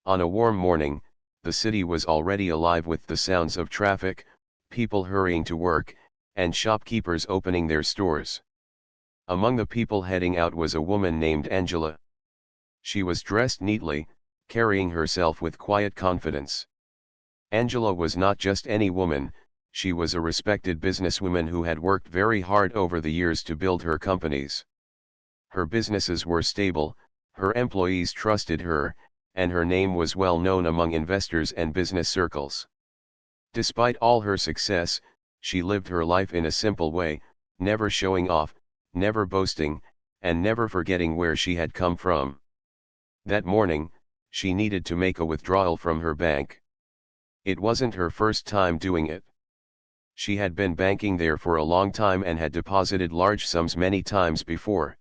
On a warm morning, the city was already alive with the sounds of traffic, people hurrying to work, and shopkeepers opening their stores. Among the people heading out was a woman named Angela. She was dressed neatly, carrying herself with quiet confidence. Angela was not just any woman, she was a respected businesswoman who had worked very hard over the years to build her companies. Her businesses were stable, her employees trusted her, and her name was well known among investors and business circles. Despite all her success, she lived her life in a simple way, never showing off, never boasting, and never forgetting where she had come from. That morning, she needed to make a withdrawal from her bank. It wasn't her first time doing it. She had been banking there for a long time and had deposited large sums many times before.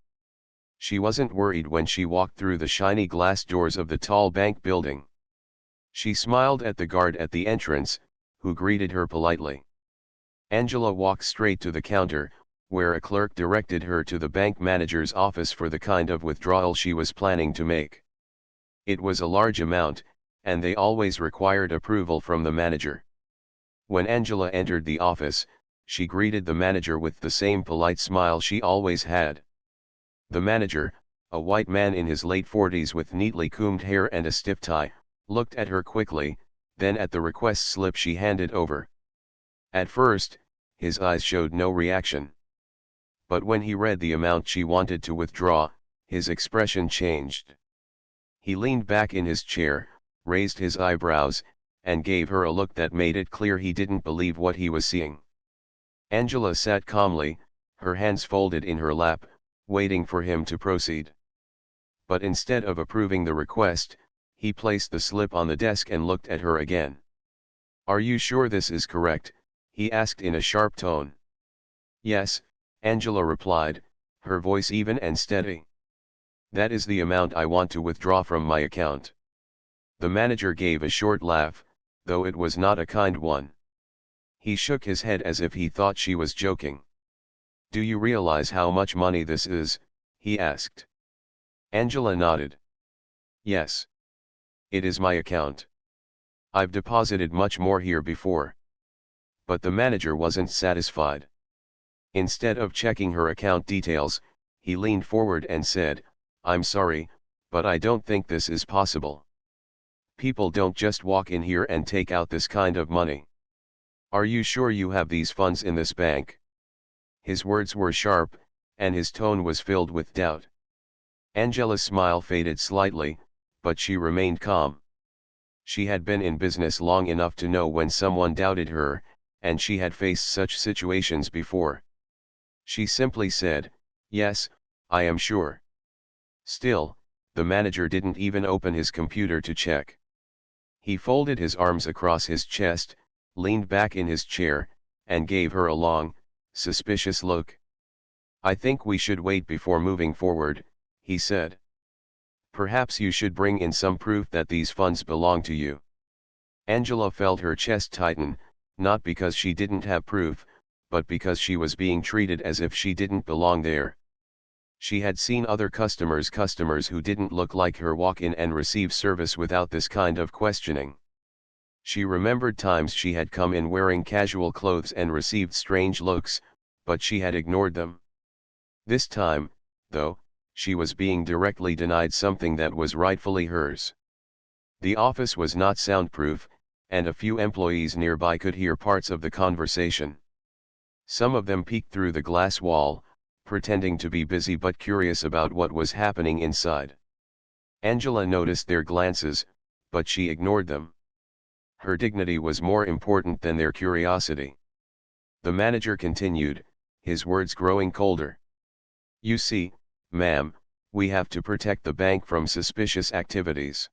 She wasn't worried when she walked through the shiny glass doors of the tall bank building. She smiled at the guard at the entrance, who greeted her politely. Angela walked straight to the counter, where a clerk directed her to the bank manager's office for the kind of withdrawal she was planning to make. It was a large amount, and they always required approval from the manager. When Angela entered the office, she greeted the manager with the same polite smile she always had. The manager, a white man in his late 40s with neatly combed hair and a stiff tie, looked at her quickly, then at the request slip she handed over. At first, his eyes showed no reaction. But when he read the amount she wanted to withdraw, his expression changed. He leaned back in his chair, raised his eyebrows, and gave her a look that made it clear he didn't believe what he was seeing. Angela sat calmly, her hands folded in her lap, waiting for him to proceed. But instead of approving the request, he placed the slip on the desk and looked at her again. "Are you sure this is correct?" he asked in a sharp tone. "Yes," Angela replied, her voice even and steady. "That is the amount I want to withdraw from my account." The manager gave a short laugh, though it was not a kind one. He shook his head as if he thought she was joking. "Do you realize how much money this is?" he asked. Angela nodded. "Yes. It is my account. I've deposited much more here before." But the manager wasn't satisfied. Instead of checking her account details, he leaned forward and said, "I'm sorry, but I don't think this is possible. People don't just walk in here and take out this kind of money. Are you sure you have these funds in this bank?" His words were sharp, and his tone was filled with doubt. Angela's smile faded slightly, but she remained calm. She had been in business long enough to know when someone doubted her, and she had faced such situations before. She simply said, "Yes, I am sure." Still, the manager didn't even open his computer to check. He folded his arms across his chest, leaned back in his chair, and gave her a long, suspicious look. "I think we should wait before moving forward," he said. "Perhaps you should bring in some proof that these funds belong to you." Angela felt her chest tighten, not because she didn't have proof, but because she was being treated as if she didn't belong there. She had seen other customers who didn't look like her walk in and receive service without this kind of questioning. She remembered times she had come in wearing casual clothes and received strange looks, but she had ignored them. This time, though, she was being directly denied something that was rightfully hers. The office was not soundproof, and a few employees nearby could hear parts of the conversation. Some of them peeked through the glass wall, pretending to be busy but curious about what was happening inside. Angela noticed their glances, but she ignored them. Her dignity was more important than their curiosity. The manager continued, his words growing colder. "You see, ma'am, we have to protect the bank from suspicious activities.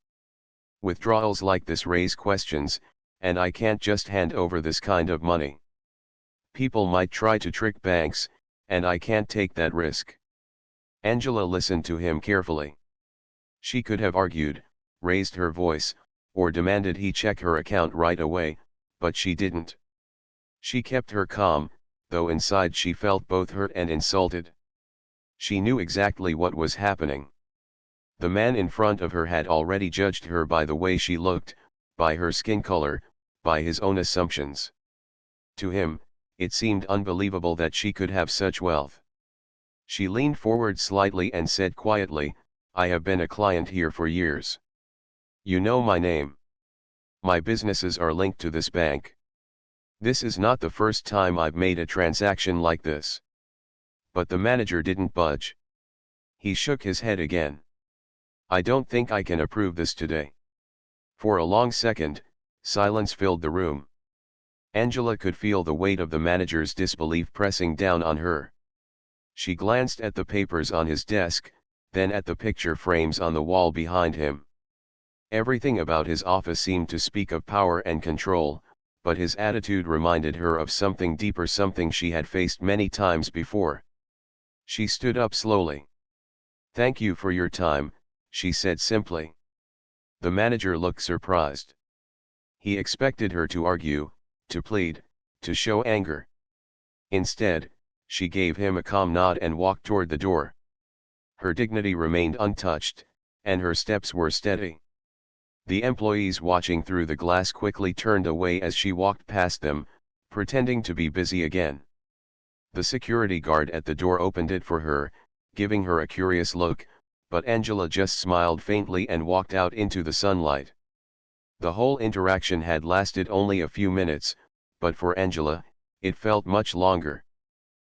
Withdrawals like this raise questions, and I can't just hand over this kind of money. People might try to trick banks, and I can't take that risk." Angela listened to him carefully. She could have argued, raised her voice, or demanded he check her account right away, but she didn't. She kept her calm, though inside she felt both hurt and insulted. She knew exactly what was happening. The man in front of her had already judged her by the way she looked, by her skin color, by his own assumptions. To him, it seemed unbelievable that she could have such wealth. She leaned forward slightly and said quietly, "I have been a client here for years. You know my name. My businesses are linked to this bank. This is not the first time I've made a transaction like this." But the manager didn't budge. He shook his head again. "I don't think I can approve this today." For a long second, silence filled the room. Angela could feel the weight of the manager's disbelief pressing down on her. She glanced at the papers on his desk, then at the picture frames on the wall behind him. Everything about his office seemed to speak of power and control, but his attitude reminded her of something deeper, something she had faced many times before. She stood up slowly. "Thank you for your time," she said simply. The manager looked surprised. He expected her to argue, to plead, to show anger. Instead, she gave him a calm nod and walked toward the door. Her dignity remained untouched, and her steps were steady. The employees watching through the glass quickly turned away as she walked past them, pretending to be busy again. The security guard at the door opened it for her, giving her a curious look, but Angela just smiled faintly and walked out into the sunlight. The whole interaction had lasted only a few minutes, but for Angela, it felt much longer.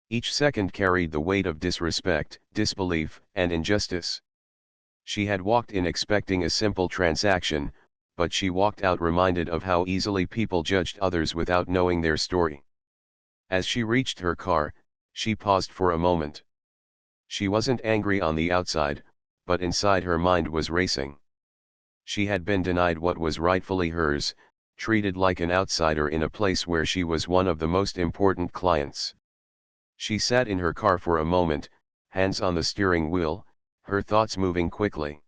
Each second carried the weight of disrespect, disbelief, and injustice. She had walked in expecting a simple transaction, but she walked out reminded of how easily people judged others without knowing their story. As she reached her car, she paused for a moment. She wasn't angry on the outside, but inside her mind was racing. She had been denied what was rightfully hers, treated like an outsider in a place where she was one of the most important clients. She sat in her car for a moment, hands on the steering wheel, her thoughts moving quickly.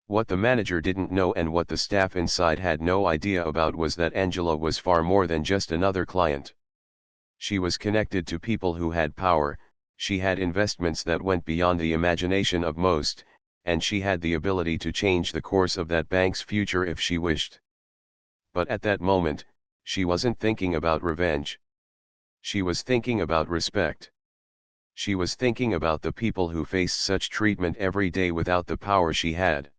What the manager didn't know and what the staff inside had no idea about was that Angela was far more than just another client. She was connected to people who had power, she had investments that went beyond the imagination of most, and she had the ability to change the course of that bank's future if she wished. But at that moment, she wasn't thinking about revenge. She was thinking about respect. She was thinking about the people who faced such treatment every day without the power she had.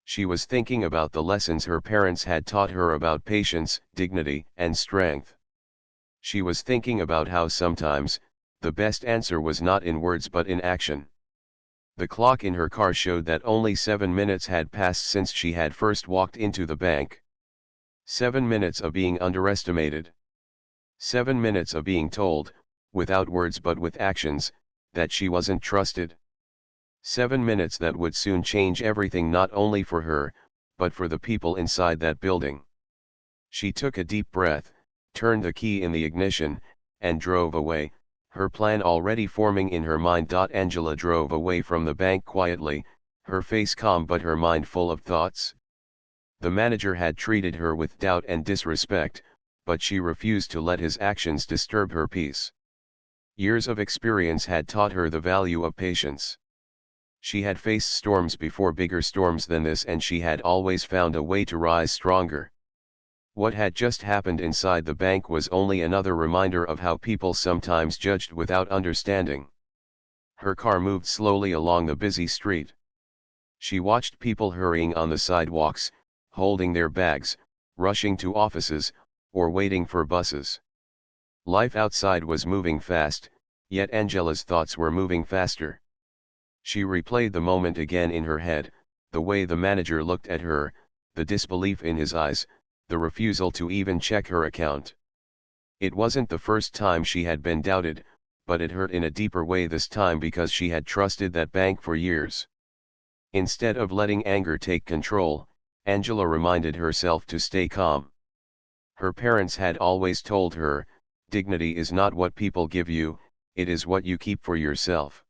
She was thinking about the lessons her parents had taught her about patience, dignity, and strength. She was thinking about how sometimes, the best answer was not in words but in action. The clock in her car showed that only 7 minutes had passed since she had first walked into the bank. 7 minutes of being underestimated. 7 minutes of being told, without words but with actions, that she wasn't trusted. 7 minutes that would soon change everything not only for her, but for the people inside that building. She took a deep breath, turned the key in the ignition, and drove away, her plan already forming in her mind. Angela drove away from the bank quietly, her face calm but her mind full of thoughts. The manager had treated her with doubt and disrespect, but she refused to let his actions disturb her peace. Years of experience had taught her the value of patience. She had faced storms before, bigger storms than this, and she had always found a way to rise stronger. What had just happened inside the bank was only another reminder of how people sometimes judged without understanding. Her car moved slowly along the busy street. She watched people hurrying on the sidewalks, holding their bags, rushing to offices, or waiting for buses. Life outside was moving fast, yet Angela's thoughts were moving faster. She replayed the moment again in her head, the way the manager looked at her, the disbelief in his eyes, the refusal to even check her account. It wasn't the first time she had been doubted, but it hurt in a deeper way this time because she had trusted that bank for years. Instead of letting anger take control, Angela reminded herself to stay calm. Her parents had always told her, dignity is not what people give you, it is what you keep for yourself.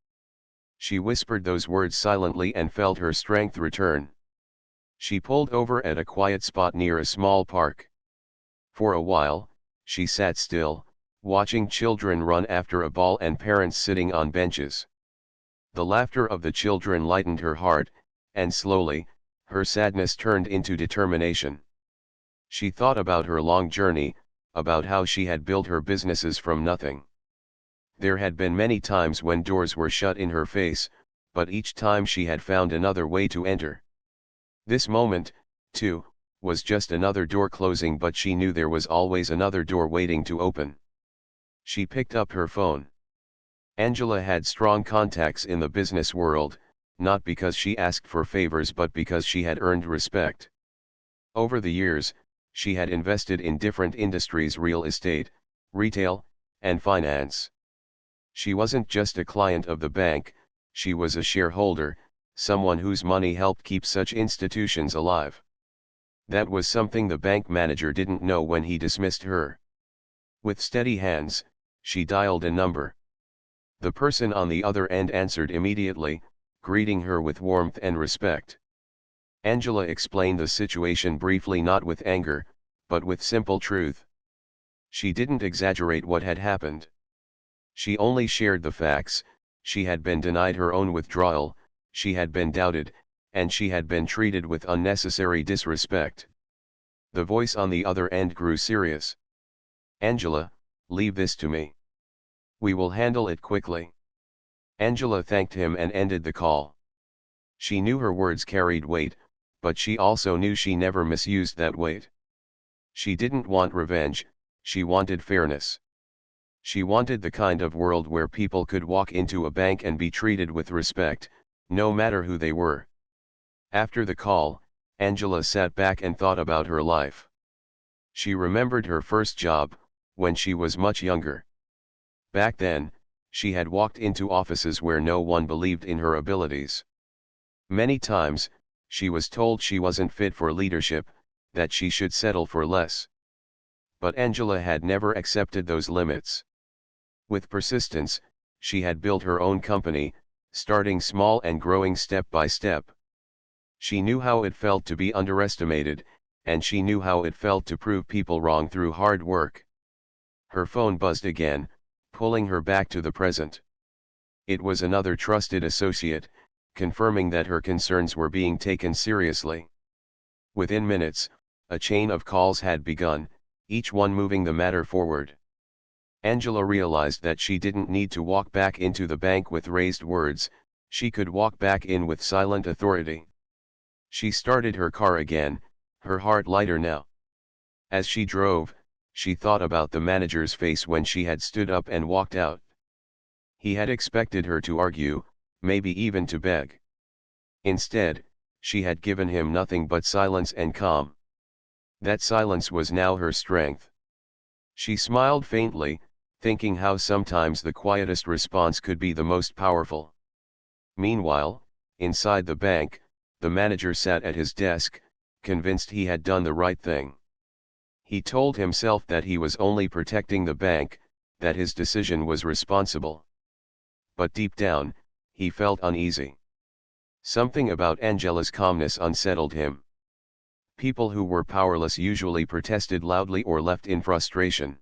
She whispered those words silently and felt her strength return. She pulled over at a quiet spot near a small park. For a while, she sat still, watching children run after a ball and parents sitting on benches. The laughter of the children lightened her heart, and slowly, her sadness turned into determination. She thought about her long journey, about how she had built her businesses from nothing. There had been many times when doors were shut in her face, but each time she had found another way to enter. This moment, too, was just another door closing, but she knew there was always another door waiting to open. She picked up her phone. Angela had strong contacts in the business world, not because she asked for favors but because she had earned respect. Over the years, she had invested in different industries: real estate, retail, and finance. She wasn't just a client of the bank, she was a shareholder, someone whose money helped keep such institutions alive. That was something the bank manager didn't know when he dismissed her. With steady hands, she dialed a number. The person on the other end answered immediately, greeting her with warmth and respect. Angela explained the situation briefly, not with anger, but with simple truth. She didn't exaggerate what had happened. She only shared the facts. She had been denied her own withdrawal, she had been doubted, and she had been treated with unnecessary disrespect. The voice on the other end grew serious. "Angela, leave this to me. We will handle it quickly." Angela thanked him and ended the call. She knew her words carried weight, but she also knew she never misused that weight. She didn't want revenge, she wanted fairness. She wanted the kind of world where people could walk into a bank and be treated with respect, no matter who they were. After the call, Angela sat back and thought about her life. She remembered her first job, when she was much younger. Back then, she had walked into offices where no one believed in her abilities. Many times, she was told she wasn't fit for leadership, that she should settle for less. But Angela had never accepted those limits. With persistence, she had built her own company, starting small and growing step by step. She knew how it felt to be underestimated, and she knew how it felt to prove people wrong through hard work. Her phone buzzed again, pulling her back to the present. It was another trusted associate, confirming that her concerns were being taken seriously. Within minutes, a chain of calls had begun, each one moving the matter forward. Angela realized that she didn't need to walk back into the bank with raised words, she could walk back in with silent authority. She started her car again, her heart lighter now. As she drove, she thought about the manager's face when she had stood up and walked out. He had expected her to argue, maybe even to beg. Instead, she had given him nothing but silence and calm. That silence was now her strength. She smiled faintly, thinking how sometimes the quietest response could be the most powerful. Meanwhile, inside the bank, the manager sat at his desk, convinced he had done the right thing. He told himself that he was only protecting the bank, that his decision was responsible. But deep down, he felt uneasy. Something about Angela's calmness unsettled him. People who were powerless usually protested loudly or left in frustration.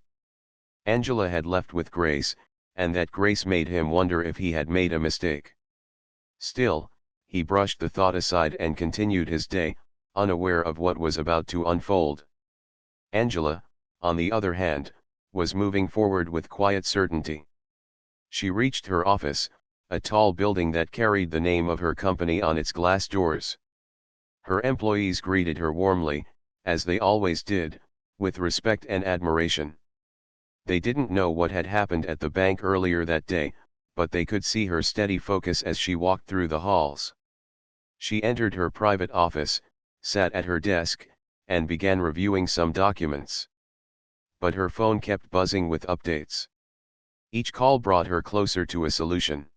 Angela had left with grace, and that grace made him wonder if he had made a mistake. Still, he brushed the thought aside and continued his day, unaware of what was about to unfold. Angela, on the other hand, was moving forward with quiet certainty. She reached her office, a tall building that carried the name of her company on its glass doors. Her employees greeted her warmly, as they always did, with respect and admiration. They didn't know what had happened at the bank earlier that day, but they could see her steady focus as she walked through the halls. She entered her private office, sat at her desk, and began reviewing some documents. But her phone kept buzzing with updates. Each call brought her closer to a solution.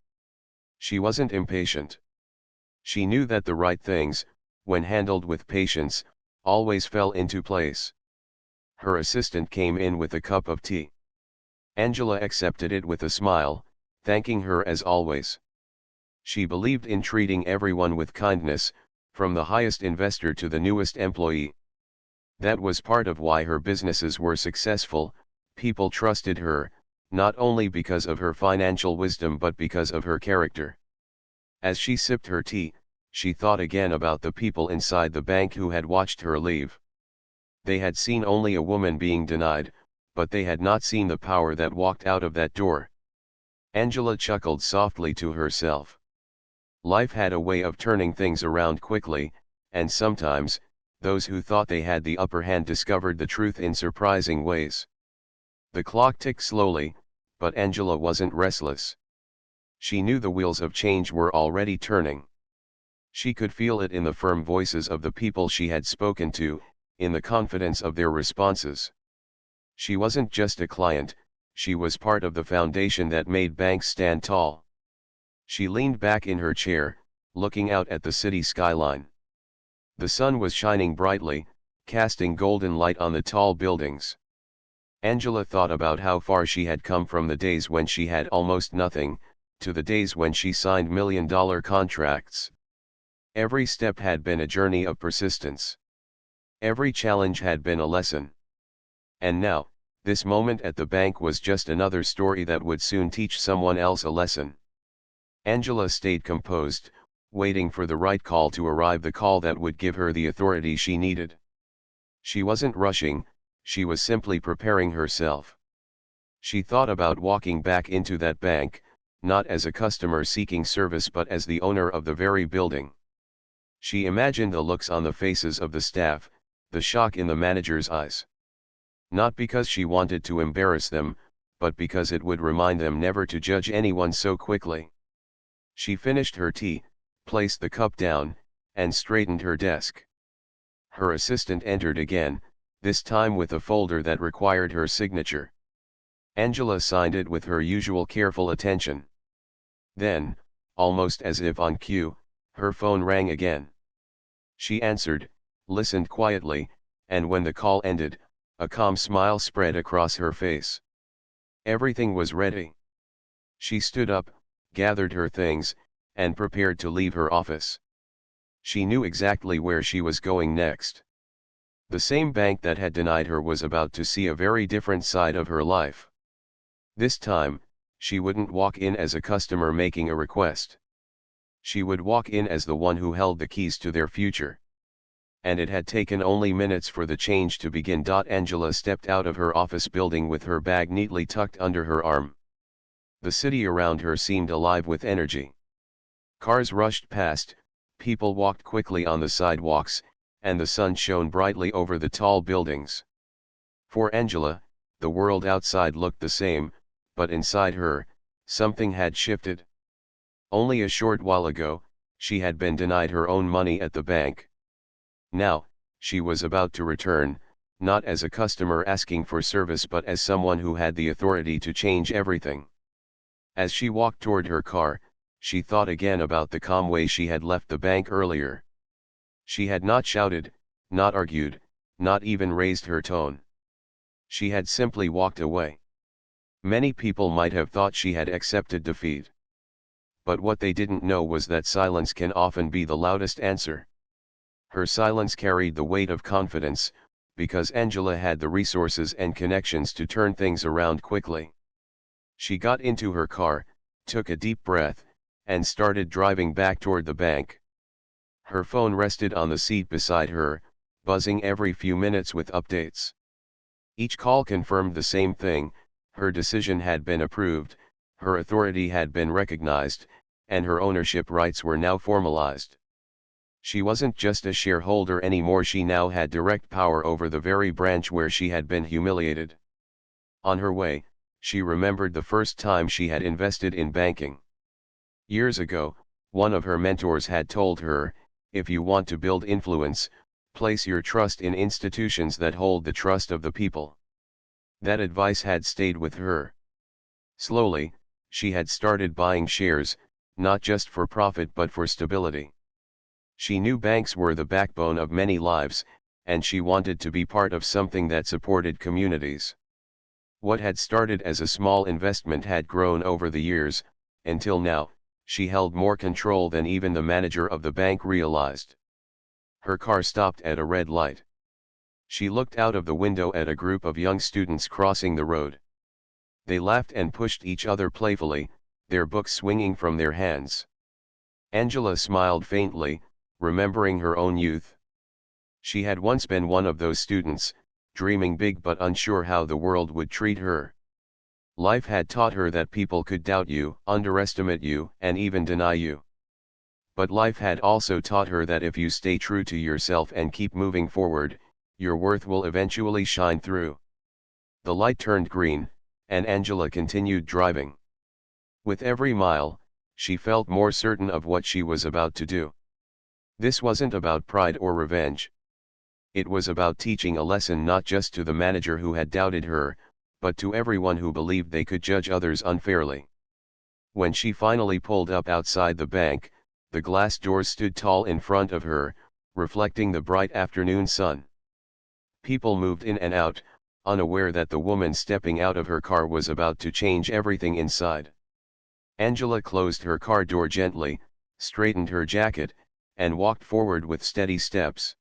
She wasn't impatient. She knew that the right things, when handled with patience, always fell into place. Her assistant came in with a cup of tea. Angela accepted it with a smile, thanking her as always. She believed in treating everyone with kindness, from the highest investor to the newest employee. That was part of why her businesses were successful. People trusted her, not only because of her financial wisdom but because of her character. As she sipped her tea, she thought again about the people inside the bank who had watched her leave. They had seen only a woman being denied, but they had not seen the power that walked out of that door. Angela chuckled softly to herself. Life had a way of turning things around quickly, and sometimes, those who thought they had the upper hand discovered the truth in surprising ways. The clock ticked slowly, but Angela wasn't restless. She knew the wheels of change were already turning. She could feel it in the firm voices of the people she had spoken to, in the confidence of their responses. She wasn't just a client, she was part of the foundation that made banks stand tall. She leaned back in her chair, looking out at the city skyline. The sun was shining brightly, casting golden light on the tall buildings. Angela thought about how far she had come from the days when she had almost nothing, to the days when she signed million-dollar contracts. Every step had been a journey of persistence. Every challenge had been a lesson. And now, this moment at the bank was just another story that would soon teach someone else a lesson. Angela stayed composed, waiting for the right call to arrive, the call that would give her the authority she needed. She wasn't rushing, she was simply preparing herself. She thought about walking back into that bank, not as a customer seeking service but as the owner of the very building. She imagined the looks on the faces of the staff, the shock in the manager's eyes. Not because she wanted to embarrass them, but because it would remind them never to judge anyone so quickly. She finished her tea, placed the cup down, and straightened her desk. Her assistant entered again, this time with a folder that required her signature. Angela signed it with her usual careful attention. Then, almost as if on cue, her phone rang again. She answered, listened quietly, and when the call ended, a calm smile spread across her face. Everything was ready. She stood up, gathered her things, and prepared to leave her office. She knew exactly where she was going next. The same bank that had denied her was about to see a very different side of her life. This time, she wouldn't walk in as a customer making a request. She would walk in as the one who held the keys to their future. And it had taken only minutes for the change to begin. Angela stepped out of her office building with her bag neatly tucked under her arm. The city around her seemed alive with energy. Cars rushed past, people walked quickly on the sidewalks, and the sun shone brightly over the tall buildings. For Angela, the world outside looked the same, but inside her, something had shifted. Only a short while ago, she had been denied her own money at the bank. Now, she was about to return, not as a customer asking for service but as someone who had the authority to change everything. As she walked toward her car, she thought again about the calm way she had left the bank earlier. She had not shouted, not argued, not even raised her tone. She had simply walked away. Many people might have thought she had accepted defeat. But what they didn't know was that silence can often be the loudest answer. Her silence carried the weight of confidence, because Angela had the resources and connections to turn things around quickly. She got into her car, took a deep breath, and started driving back toward the bank. Her phone rested on the seat beside her, buzzing every few minutes with updates. Each call confirmed the same thing: her decision had been approved, her authority had been recognized, and her ownership rights were now formalized. She wasn't just a shareholder anymore, she now had direct power over the very branch where she had been humiliated. On her way, she remembered the first time she had invested in banking. Years ago, one of her mentors had told her, if you want to build influence, place your trust in institutions that hold the trust of the people. That advice had stayed with her. Slowly, she had started buying shares, not just for profit but for stability. She knew banks were the backbone of many lives, and she wanted to be part of something that supported communities. What had started as a small investment had grown over the years, until now, she held more control than even the manager of the bank realized. Her car stopped at a red light. She looked out of the window at a group of young students crossing the road. They laughed and pushed each other playfully, their books swinging from their hands. Angela smiled faintly, remembering her own youth. She had once been one of those students, dreaming big but unsure how the world would treat her. Life had taught her that people could doubt you, underestimate you, and even deny you. But life had also taught her that if you stay true to yourself and keep moving forward, your worth will eventually shine through. The light turned green, and Angela continued driving. With every mile, she felt more certain of what she was about to do. This wasn't about pride or revenge. It was about teaching a lesson not just to the manager who had doubted her, but to everyone who believed they could judge others unfairly. When she finally pulled up outside the bank, the glass doors stood tall in front of her, reflecting the bright afternoon sun. People moved in and out, unaware that the woman stepping out of her car was about to change everything inside. Angela closed her car door gently, straightened her jacket, and walked forward with steady steps.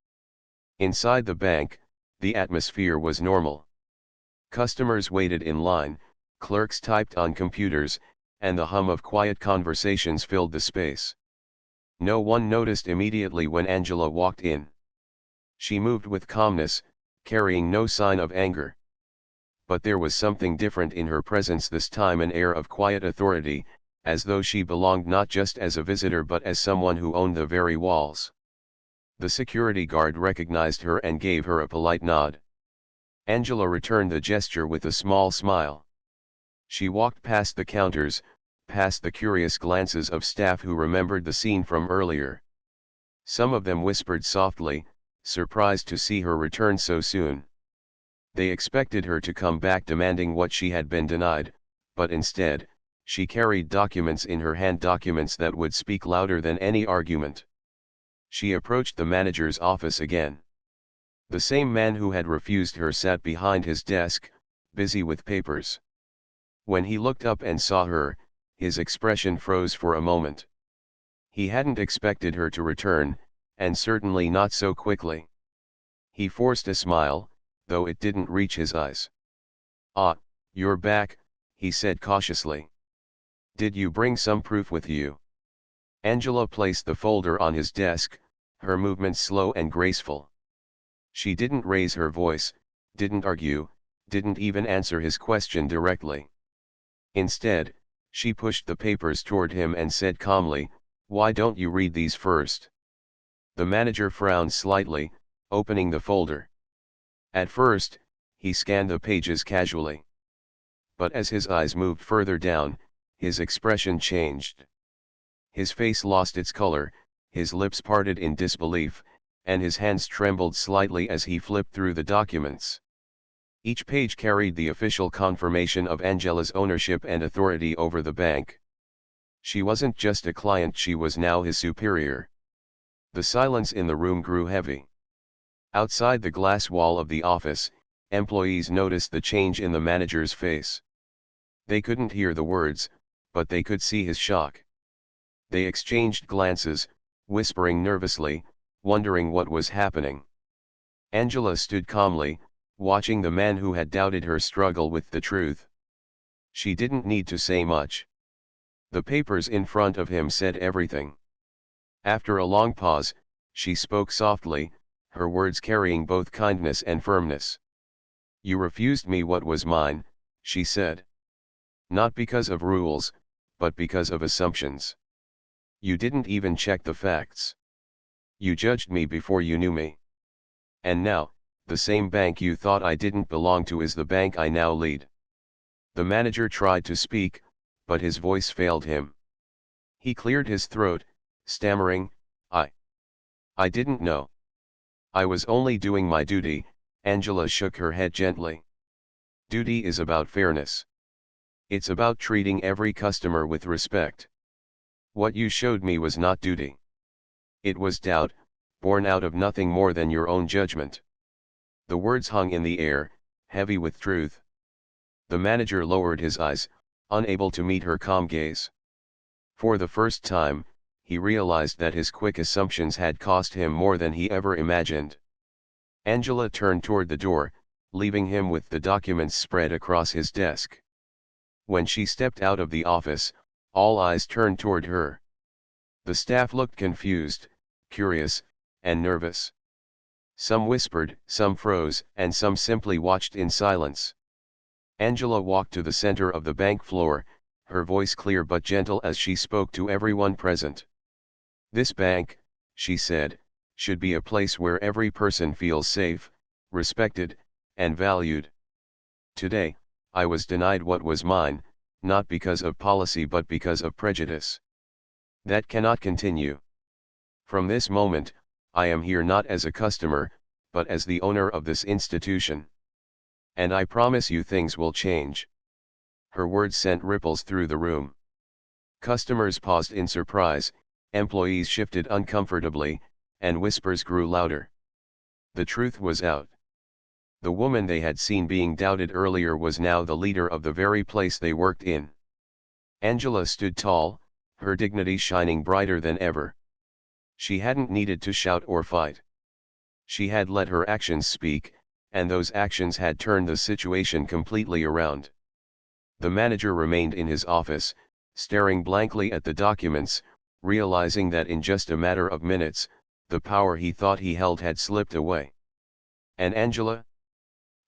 Inside the bank, the atmosphere was normal. Customers waited in line, clerks typed on computers, and the hum of quiet conversations filled the space. No one noticed immediately when Angela walked in. She moved with calmness, carrying no sign of anger. But there was something different in her presence this time, an air of quiet authority, as though she belonged not just as a visitor but as someone who owned the very walls. The security guard recognized her and gave her a polite nod. Angela returned the gesture with a small smile. She walked past the counters, past the curious glances of staff who remembered the scene from earlier. Some of them whispered softly, surprised to see her return so soon. They expected her to come back demanding what she had been denied, but instead, she carried documents in her hand, documents that would speak louder than any argument. She approached the manager's office again. The same man who had refused her sat behind his desk, busy with papers. When he looked up and saw her, his expression froze for a moment. He hadn't expected her to return, and certainly not so quickly. He forced a smile, though it didn't reach his eyes. "Ah, you're back," he said cautiously. "Did you bring some proof with you?" Angela placed the folder on his desk, her movements slow and graceful. She didn't raise her voice, didn't argue, didn't even answer his question directly. Instead, she pushed the papers toward him and said calmly, "Why don't you read these first?" The manager frowned slightly, opening the folder. At first, he scanned the pages casually. But as his eyes moved further down, his expression changed. His face lost its color, his lips parted in disbelief, and his hands trembled slightly as he flipped through the documents. Each page carried the official confirmation of Angela's ownership and authority over the bank. She wasn't just a client, she was now his superior. The silence in the room grew heavy. Outside the glass wall of the office, employees noticed the change in the manager's face. They couldn't hear the words, but they could see his shock. They exchanged glances, whispering nervously, wondering what was happening. Angela stood calmly, watching the man who had doubted her struggle with the truth. She didn't need to say much. The papers in front of him said everything. After a long pause, she spoke softly, her words carrying both kindness and firmness. "You refused me what was mine," she said. "Not because of rules, but because of assumptions. You didn't even check the facts. You judged me before you knew me. And now, the same bank you thought I didn't belong to is the bank I now lead." The manager tried to speak, but his voice failed him. He cleared his throat, stammering, I didn't know. I was only doing my duty." Angela shook her head gently. "Duty is about fairness. It's about treating every customer with respect. What you showed me was not duty. It was doubt, born out of nothing more than your own judgment." The words hung in the air, heavy with truth. The manager lowered his eyes, unable to meet her calm gaze. For the first time, he realized that his quick assumptions had cost him more than he ever imagined. Angela turned toward the door, leaving him with the documents spread across his desk. When she stepped out of the office, all eyes turned toward her. The staff looked confused, curious, and nervous. Some whispered, some froze, and some simply watched in silence. Angela walked to the center of the bank floor, her voice clear but gentle as she spoke to everyone present. "This bank," she said, "should be a place where every person feels safe, respected, and valued. Today, I was denied what was mine, not because of policy but because of prejudice. That cannot continue. From this moment, I am here not as a customer, but as the owner of this institution. And I promise you things will change." Her words sent ripples through the room. Customers paused in surprise, employees shifted uncomfortably, and whispers grew louder. The truth was out. The woman they had seen being doubted earlier was now the leader of the very place they worked in. Angela stood tall, her dignity shining brighter than ever. She hadn't needed to shout or fight. She had let her actions speak, and those actions had turned the situation completely around. The manager remained in his office, staring blankly at the documents, realizing that in just a matter of minutes, the power he thought he held had slipped away. And Angela?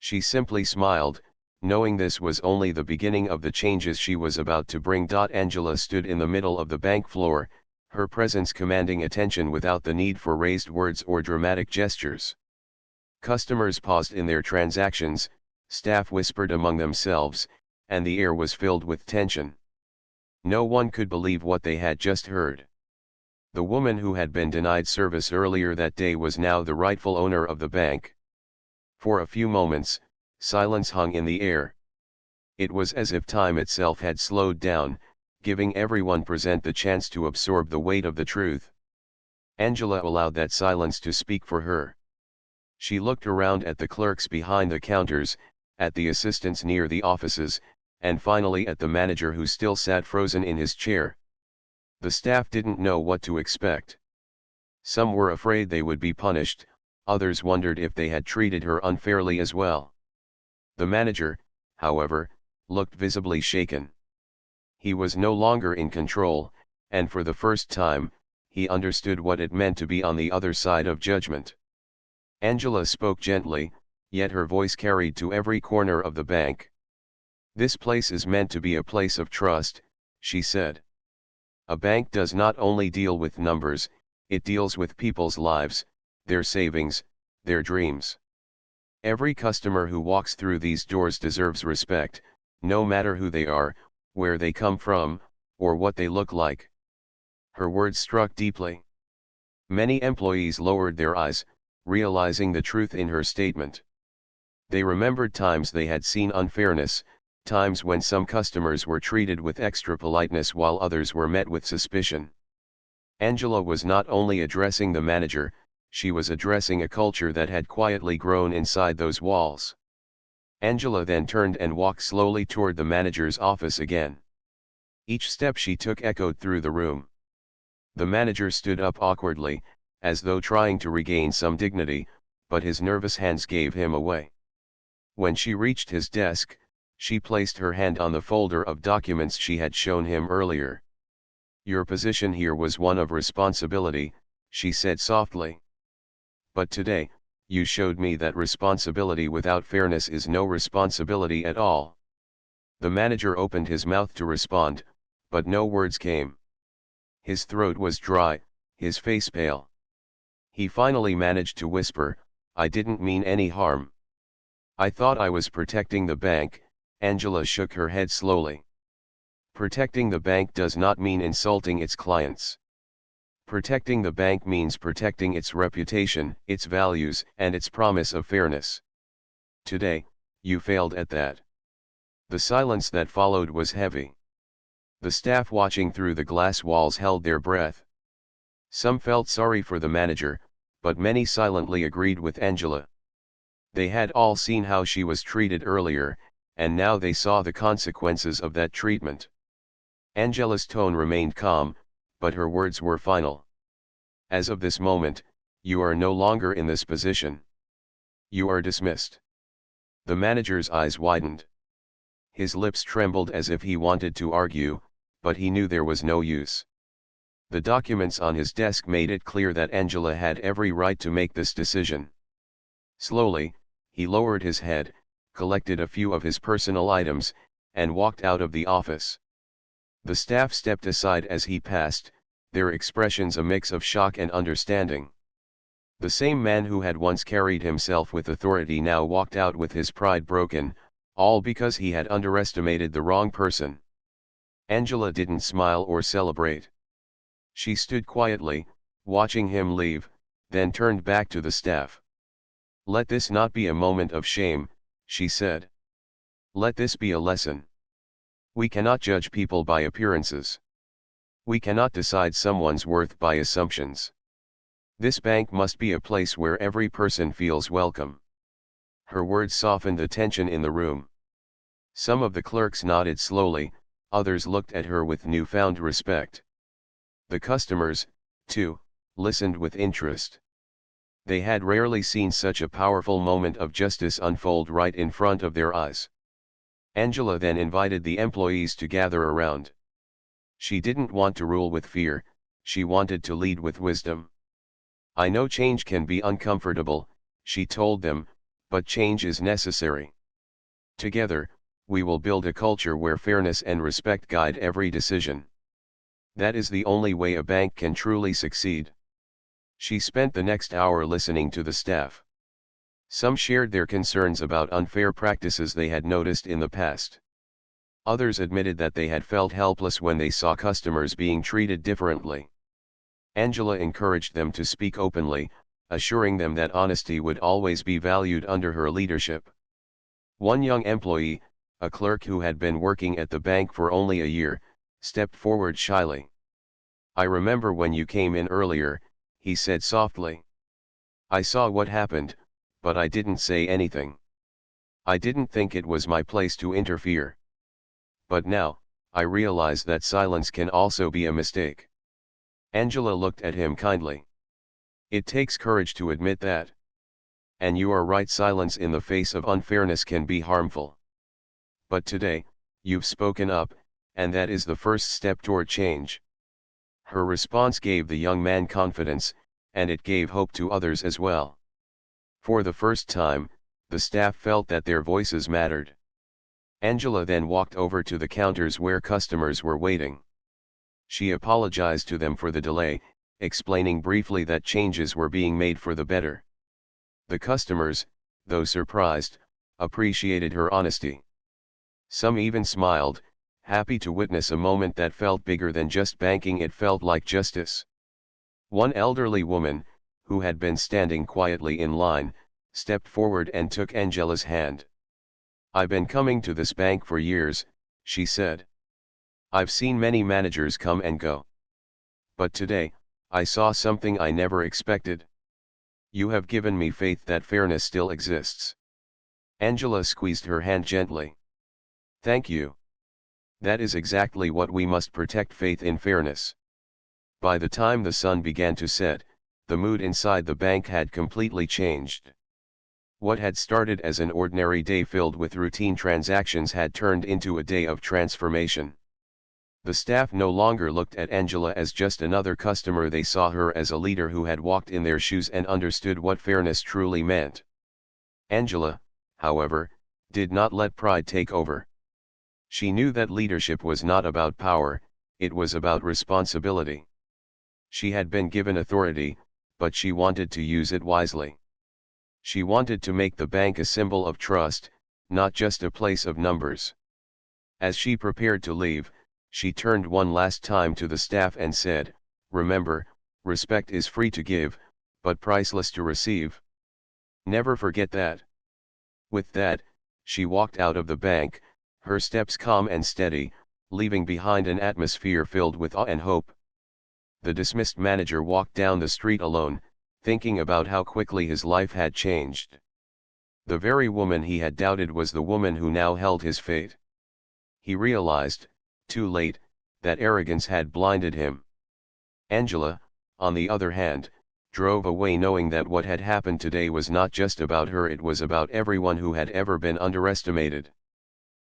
She simply smiled, knowing this was only the beginning of the changes she was about to bring. Angela stood in the middle of the bank floor, her presence commanding attention without the need for raised words or dramatic gestures. Customers paused in their transactions, staff whispered among themselves, and the air was filled with tension. No one could believe what they had just heard. The woman who had been denied service earlier that day was now the rightful owner of the bank. For a few moments, silence hung in the air. It was as if time itself had slowed down, giving everyone present the chance to absorb the weight of the truth. Angela allowed that silence to speak for her. She looked around at the clerks behind the counters, at the assistants near the offices, and finally at the manager who still sat frozen in his chair. The staff didn't know what to expect. Some were afraid they would be punished, others wondered if they had treated her unfairly as well. The manager, however, looked visibly shaken. He was no longer in control, and for the first time, he understood what it meant to be on the other side of judgment. Angela spoke gently, yet her voice carried to every corner of the bank. "This place is meant to be a place of trust," she said. "A bank does not only deal with numbers, it deals with people's lives, their savings, their dreams. Every customer who walks through these doors deserves respect, no matter who they are, where they come from, or what they look like." Her words struck deeply. Many employees lowered their eyes, realizing the truth in her statement. They remembered times they had seen unfairness, times when some customers were treated with extra politeness while others were met with suspicion. Angela was not only addressing the manager, she was addressing a culture that had quietly grown inside those walls. Angela then turned and walked slowly toward the manager's office again. Each step she took echoed through the room. The manager stood up awkwardly, as though trying to regain some dignity, but his nervous hands gave him away. When she reached his desk, she placed her hand on the folder of documents she had shown him earlier. "Your position here was one of responsibility," she said softly. "But today, you showed me that responsibility without fairness is no responsibility at all." The manager opened his mouth to respond, but no words came. His throat was dry, his face pale. He finally managed to whisper, "I didn't mean any harm. I thought I was protecting the bank." Angela shook her head slowly. "Protecting the bank does not mean insulting its clients. Protecting the bank means protecting its reputation, its values, and its promise of fairness. Today, you failed at that." The silence that followed was heavy. The staff watching through the glass walls held their breath. Some felt sorry for the manager, but many silently agreed with Angela. They had all seen how she was treated earlier, and now they saw the consequences of that treatment. Angela's tone remained calm, but her words were final. "As of this moment, you are no longer in this position. You are dismissed." The manager's eyes widened. His lips trembled as if he wanted to argue, but he knew there was no use. The documents on his desk made it clear that Angela had every right to make this decision. Slowly, he lowered his head, collected a few of his personal items, and walked out of the office. The staff stepped aside as he passed, their expressions a mix of shock and understanding. The same man who had once carried himself with authority now walked out with his pride broken, all because he had underestimated the wrong person. Angela didn't smile or celebrate. She stood quietly, watching him leave, then turned back to the staff. "Let this not be a moment of shame," she said. "Let this be a lesson. We cannot judge people by appearances. We cannot decide someone's worth by assumptions. This bank must be a place where every person feels welcome." Her words softened the tension in the room. Some of the clerks nodded slowly, others looked at her with newfound respect. The customers, too, listened with interest. They had rarely seen such a powerful moment of justice unfold right in front of their eyes. Angela then invited the employees to gather around. She didn't want to rule with fear, she wanted to lead with wisdom. "I know change can be uncomfortable," she told them, "but change is necessary. Together, we will build a culture where fairness and respect guide every decision. That is the only way a bank can truly succeed." She spent the next hour listening to the staff. Some shared their concerns about unfair practices they had noticed in the past. Others admitted that they had felt helpless when they saw customers being treated differently. Angela encouraged them to speak openly, assuring them that honesty would always be valued under her leadership. One young employee, a clerk who had been working at the bank for only a year, stepped forward shyly. "I remember when you came in earlier," he said softly. "I saw what happened, but I didn't say anything. I didn't think it was my place to interfere. But now, I realize that silence can also be a mistake." Angela looked at him kindly. "It takes courage to admit that. And you are right, silence in the face of unfairness can be harmful. But today, you've spoken up, and that is the first step toward change." Her response gave the young man confidence, and it gave hope to others as well. For the first time, the staff felt that their voices mattered. Angela then walked over to the counters where customers were waiting. She apologized to them for the delay, explaining briefly that changes were being made for the better. The customers, though surprised, appreciated her honesty. Some even smiled, happy to witness a moment that felt bigger than just banking. It felt like justice. One elderly woman, who had been standing quietly in line, stepped forward and took Angela's hand. "I've been coming to this bank for years," she said. "I've seen many managers come and go. But today, I saw something I never expected. You have given me faith that fairness still exists." Angela squeezed her hand gently. "Thank you. That is exactly what we must protect, faith in fairness." By the time the sun began to set, the mood inside the bank had completely changed. What had started as an ordinary day filled with routine transactions had turned into a day of transformation. The staff no longer looked at Angela as just another customer. They saw her as a leader who had walked in their shoes and understood what fairness truly meant. Angela, however, did not let pride take over. She knew that leadership was not about power, it was about responsibility. She had been given authority, but she wanted to use it wisely. She wanted to make the bank a symbol of trust, not just a place of numbers. As she prepared to leave, she turned one last time to the staff and said, "Remember, respect is free to give, but priceless to receive. Never forget that." With that, she walked out of the bank, her steps calm and steady, leaving behind an atmosphere filled with awe and hope. The dismissed manager walked down the street alone, thinking about how quickly his life had changed. The very woman he had doubted was the woman who now held his fate. He realized, too late, that arrogance had blinded him. Angela, on the other hand, drove away knowing that what had happened today was not just about her, it was about everyone who had ever been underestimated.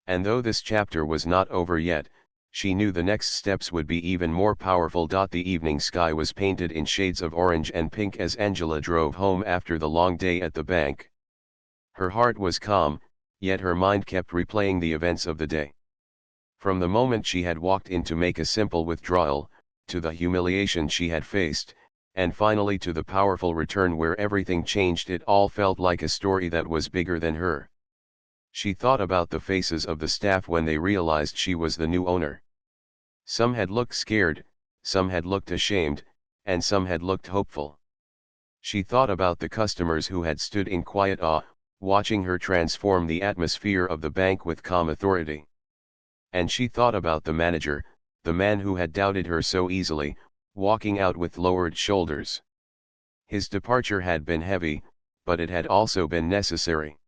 And though this chapter was not over yet, She knew the next steps would be even more powerful. The evening sky was painted in shades of orange and pink as Angela drove home after the long day at the bank. Her heart was calm, yet her mind kept replaying the events of the day. From the moment she had walked in to make a simple withdrawal, to the humiliation she had faced, and finally to the powerful return where everything changed, it all felt like a story that was bigger than her. She thought about the faces of the staff when they realized she was the new owner. Some had looked scared, some had looked ashamed, and some had looked hopeful. She thought about the customers who had stood in quiet awe, watching her transform the atmosphere of the bank with calm authority. And she thought about the manager, the man who had doubted her so easily, walking out with lowered shoulders. His departure had been heavy, but it had also been necessary.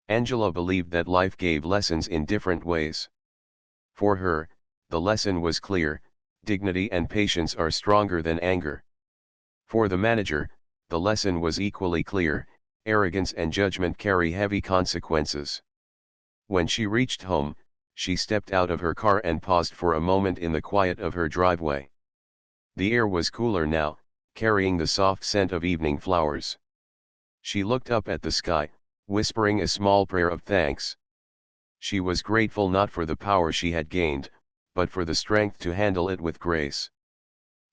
Angela believed that life gave lessons in different ways. For her, the lesson was clear: dignity and patience are stronger than anger. For the manager, the lesson was equally clear: arrogance and judgment carry heavy consequences. When she reached home, she stepped out of her car and paused for a moment in the quiet of her driveway. The air was cooler now, carrying the soft scent of evening flowers. She looked up at the sky, whispering a small prayer of thanks. She was grateful not for the power she had gained, but for the strength to handle it with grace.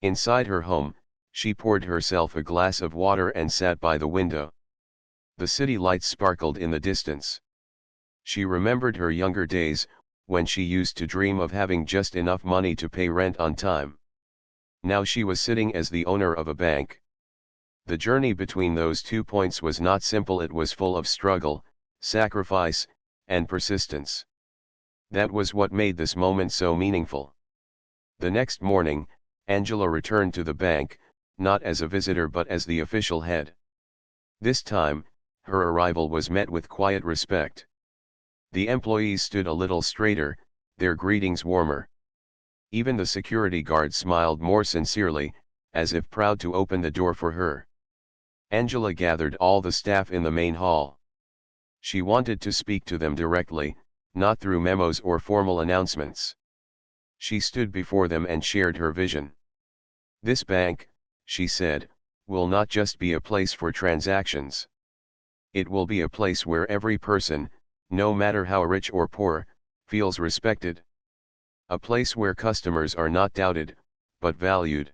Inside her home, she poured herself a glass of water and sat by the window. The city lights sparkled in the distance. She remembered her younger days, when she used to dream of having just enough money to pay rent on time. Now she was sitting as the owner of a bank. The journey between those 2 points was not simple. It was full of struggle, sacrifice, and persistence. That was what made this moment so meaningful. The next morning, Angela returned to the bank, not as a visitor but as the official head. This time, her arrival was met with quiet respect. The employees stood a little straighter, their greetings warmer. Even the security guard smiled more sincerely, as if proud to open the door for her. Angela gathered all the staff in the main hall. She wanted to speak to them directly, not through memos or formal announcements. She stood before them and shared her vision. This bank, she said, will not just be a place for transactions. It will be a place where every person, no matter how rich or poor, feels respected. A place where customers are not doubted, but valued.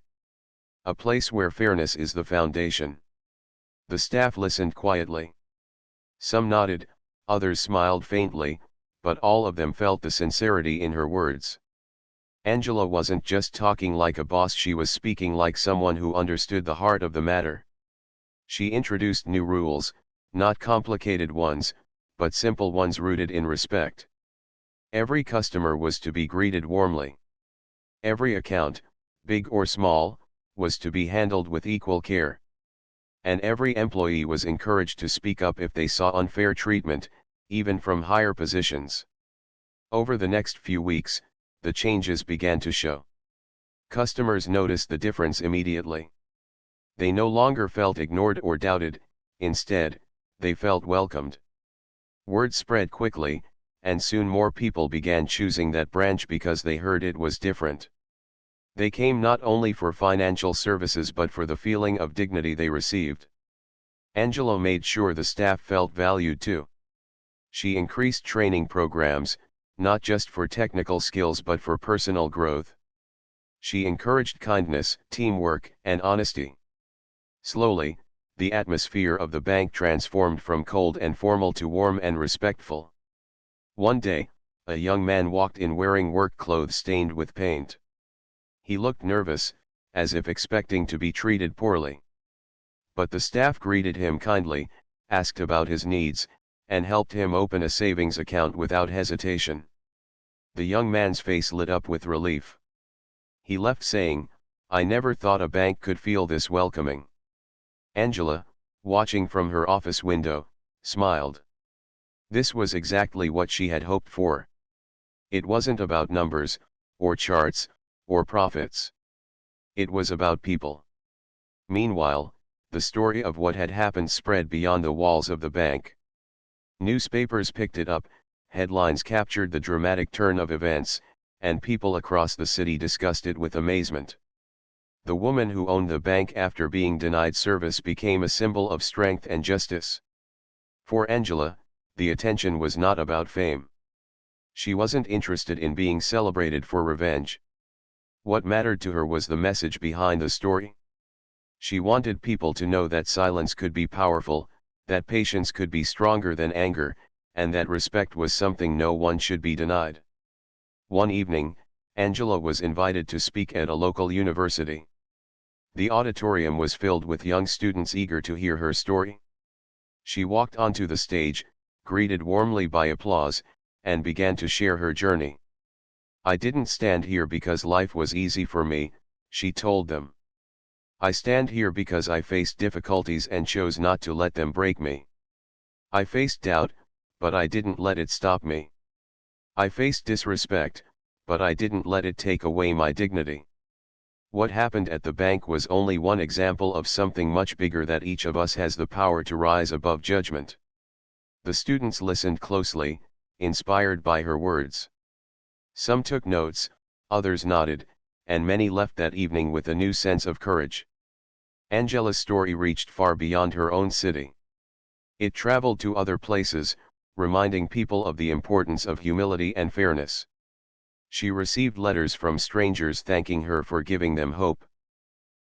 A place where fairness is the foundation. The staff listened quietly. Some nodded, others smiled faintly, but all of them felt the sincerity in her words. Angela wasn't just talking like a boss, she was speaking like someone who understood the heart of the matter. She introduced new rules, not complicated ones, but simple ones rooted in respect. Every customer was to be greeted warmly. Every account, big or small, was to be handled with equal care. And every employee was encouraged to speak up if they saw unfair treatment, even from higher positions. Over the next few weeks, the changes began to show. Customers noticed the difference immediately. They no longer felt ignored or doubted, instead, they felt welcomed. Word spread quickly, and soon more people began choosing that branch because they heard it was different. They came not only for financial services but for the feeling of dignity they received. Angela made sure the staff felt valued too. She increased training programs, not just for technical skills but for personal growth. She encouraged kindness, teamwork, and honesty. Slowly, the atmosphere of the bank transformed from cold and formal to warm and respectful. One day, a young man walked in wearing work clothes stained with paint. He looked nervous, as if expecting to be treated poorly. But the staff greeted him kindly, asked about his needs, and helped him open a savings account without hesitation. The young man's face lit up with relief. He left saying, "I never thought a bank could feel this welcoming." Angela, watching from her office window, smiled. This was exactly what she had hoped for. It wasn't about numbers, or charts, or profits. It was about people. Meanwhile, the story of what had happened spread beyond the walls of the bank. Newspapers picked it up, headlines captured the dramatic turn of events, and people across the city discussed it with amazement. The woman who owned the bank after being denied service became a symbol of strength and justice. For Angela, the attention was not about fame. She wasn't interested in being celebrated for revenge. What mattered to her was the message behind the story. She wanted people to know that silence could be powerful, that patience could be stronger than anger, and that respect was something no one should be denied. One evening, Angela was invited to speak at a local university. The auditorium was filled with young students eager to hear her story. She walked onto the stage, greeted warmly by applause, and began to share her journey. "I didn't stand here because life was easy for me," she told them. "I stand here because I faced difficulties and chose not to let them break me. I faced doubt, but I didn't let it stop me. I faced disrespect, but I didn't let it take away my dignity." What happened at the bank was only one example of something much bigger, that each of us has the power to rise above judgment. The students listened closely, inspired by her words. Some took notes, others nodded, and many left that evening with a new sense of courage. Angela's story reached far beyond her own city. It traveled to other places, reminding people of the importance of humility and fairness. She received letters from strangers thanking her for giving them hope.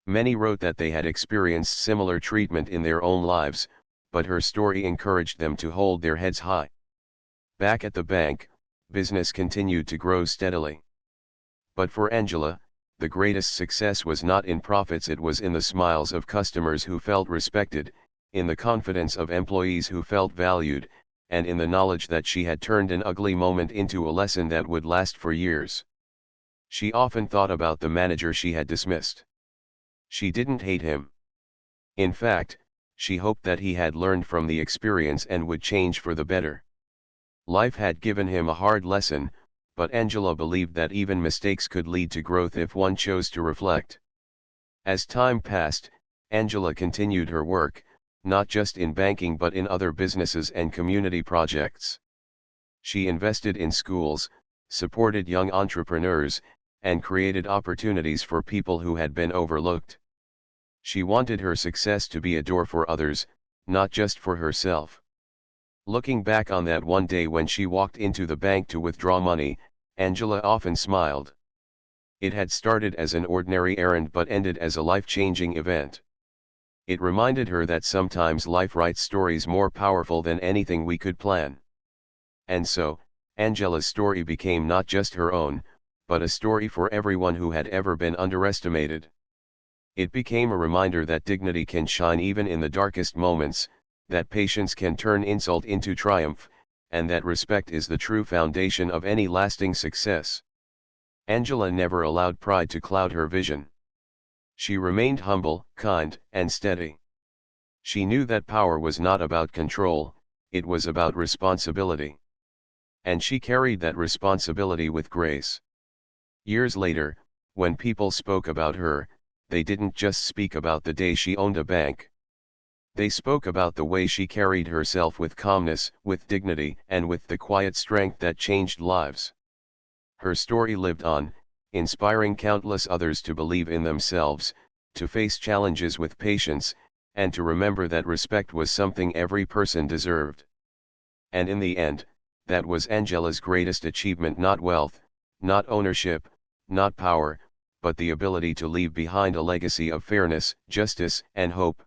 Many wrote that they had experienced similar treatment in their own lives, but her story encouraged them to hold their heads high. Back at the bank, business continued to grow steadily. But for Angela, the greatest success was not in profits, it was in the smiles of customers who felt respected, in the confidence of employees who felt valued, and in the knowledge that she had turned an ugly moment into a lesson that would last for years. She often thought about the manager she had dismissed. She didn't hate him. In fact, she hoped that he had learned from the experience and would change for the better. Life had given him a hard lesson, but Angela believed that even mistakes could lead to growth if one chose to reflect. As time passed, Angela continued her work, not just in banking but in other businesses and community projects. She invested in schools, supported young entrepreneurs, and created opportunities for people who had been overlooked. She wanted her success to be a door for others, not just for herself. Looking back on that one day when she walked into the bank to withdraw money, Angela often smiled. It had started as an ordinary errand but ended as a life-changing event. It reminded her that sometimes life writes stories more powerful than anything we could plan. And so, Angela's story became not just her own, but a story for everyone who had ever been underestimated. It became a reminder that dignity can shine even in the darkest moments, that patience can turn insult into triumph, and that respect is the true foundation of any lasting success. Angela never allowed pride to cloud her vision. She remained humble, kind, and steady. She knew that power was not about control, it was about responsibility. And she carried that responsibility with grace. Years later, when people spoke about her, they didn't just speak about the day she owned a bank. They spoke about the way she carried herself with calmness, with dignity, and with the quiet strength that changed lives. Her story lived on, inspiring countless others to believe in themselves, to face challenges with patience, and to remember that respect was something every person deserved. And in the end, that was Angela's greatest achievement: not wealth, not ownership, not power, but the ability to leave behind a legacy of fairness, justice, and hope.